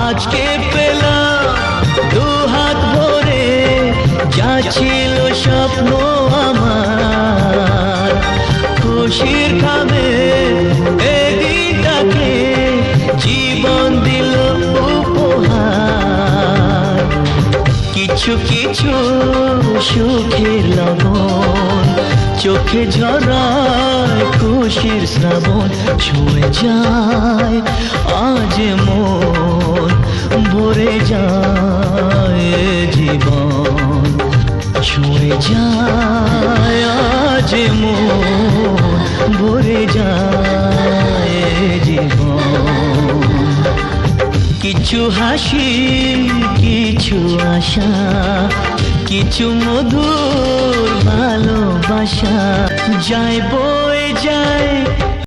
আজকে পেলাম দু হাত ভরে যা ছিল স্বপ্ন আমার, খুশির খাবে এদিনটাকে জীবন দিল উপহার। কিছু কিছু সুখের লবণ চোখে ঝরায় খুশির শ্রাবণ, ছুঁয়ে যায় আজ মন, ভরে যায় জীবন, ছুঁয়ে যায় আজ মন, ভরে যায় জীবন। কিছু হাসি, কিছু আশা, কিছু মধুর ভালোবাসা, যায় বয়ে যায়